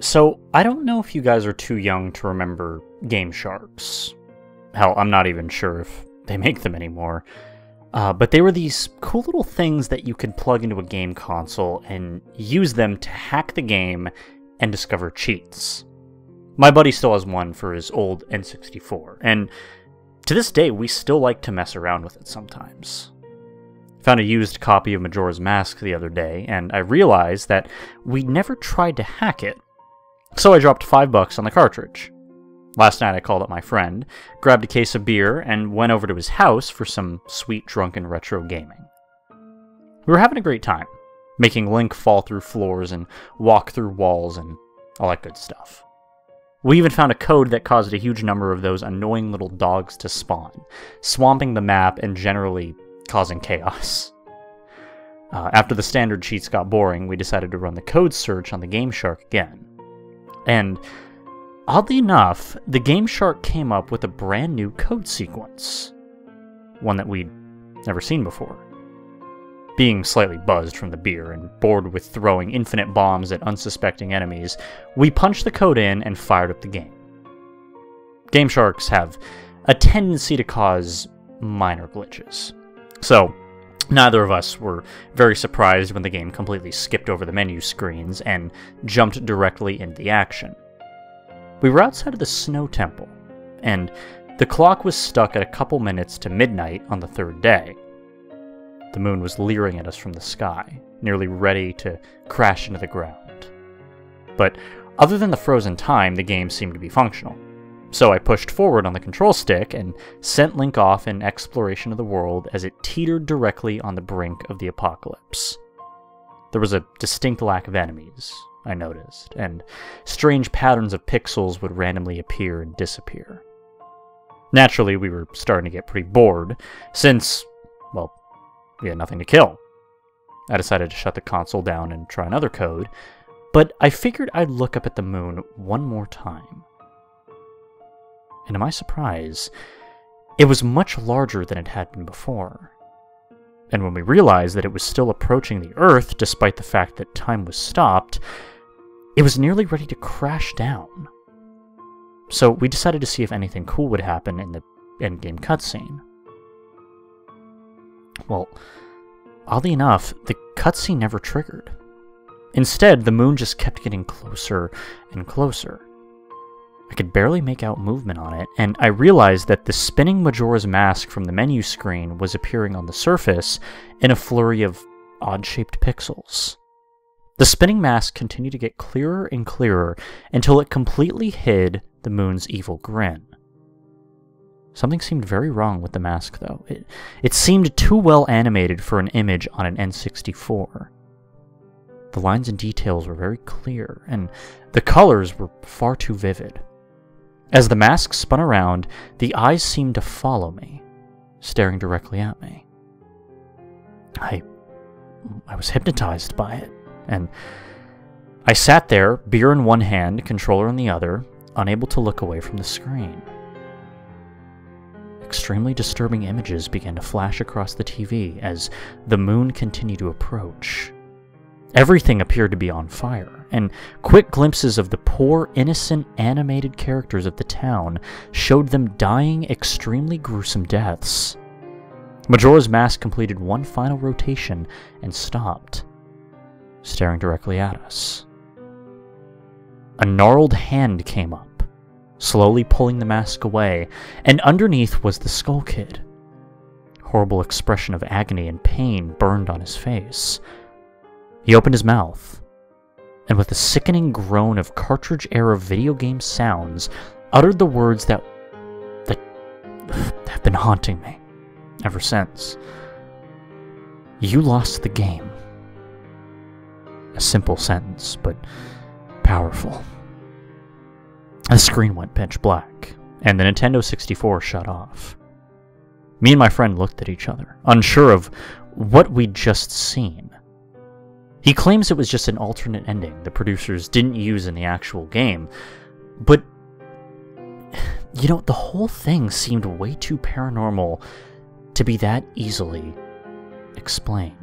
So, I don't know if you guys are too young to remember Game Sharks. Hell, I'm not even sure if they make them anymore. But they were these cool little things that you could plug into a game console and use them to hack the game and discover cheats. My buddy still has one for his old N64, and to this day we still like to mess around with it sometimes. Found a used copy of Majora's Mask the other day, and I realized that we never tried to hack it. So I dropped $5 on the cartridge. Last night I called up my friend, grabbed a case of beer, and went over to his house for some sweet drunken retro gaming. We were having a great time, making Link fall through floors and walk through walls and all that good stuff. We even found a code that caused a huge number of those annoying little dogs to spawn, swamping the map and generally causing chaos. After the standard cheats got boring, we decided to run the code search on the Game Shark again. And oddly enough, the Game Shark came up with a brand new code sequence. One that we'd never seen before. Being slightly buzzed from the beer and bored with throwing infinite bombs at unsuspecting enemies, we punched the code in and fired up the game. Game Sharks have a tendency to cause minor glitches. So, neither of us were very surprised when the game completely skipped over the menu screens and jumped directly into the action. We were outside of the Snow Temple, and the clock was stuck at a couple minutes to midnight on the third day. The moon was leering at us from the sky, nearly ready to crash into the ground. But other than the frozen time, the game seemed to be functional. So I pushed forward on the control stick and sent Link off in exploration of the world as it teetered directly on the brink of the apocalypse. There was a distinct lack of enemies, I noticed, and strange patterns of pixels would randomly appear and disappear. Naturally, we were starting to get pretty bored, since, well, we had nothing to kill. I decided to shut the console down and try another code, but I figured I'd look up at the moon one more time. And to my surprise, it was much larger than it had been before. And when we realized that it was still approaching the Earth, despite the fact that time was stopped, it was nearly ready to crash down. So we decided to see if anything cool would happen in the endgame cutscene. Well, oddly enough, the cutscene never triggered. Instead, the moon just kept getting closer and closer. I could barely make out movement on it, and I realized that the spinning Majora's Mask from the menu screen was appearing on the surface in a flurry of odd-shaped pixels. The spinning mask continued to get clearer and clearer until it completely hid the moon's evil grin. Something seemed very wrong with the mask, though. It seemed too well animated for an image on an N64. The lines and details were very clear, and the colors were far too vivid. As the mask spun around, the eyes seemed to follow me, staring directly at me. I was hypnotized by it, and I sat there, beer in one hand, controller in the other, unable to look away from the screen. Extremely disturbing images began to flash across the TV as the moon continued to approach. Everything appeared to be on fire, and quick glimpses of the poor, innocent, animated characters of the town showed them dying extremely gruesome deaths. Majora's Mask completed one final rotation and stopped, staring directly at us. A gnarled hand came up, slowly pulling the mask away, and underneath was the Skull Kid. Horrible expression of agony and pain burned on his face. He opened his mouth, and with a sickening groan of cartridge-era video game sounds, uttered the words that have been haunting me ever since. "You lost the game." A simple sentence, but powerful. The screen went pitch black, and the Nintendo 64 shut off. Me and my friend looked at each other, unsure of what we'd just seen. He claims it was just an alternate ending the producers didn't use in the actual game, but, you know, the whole thing seemed way too paranormal to be that easily explained.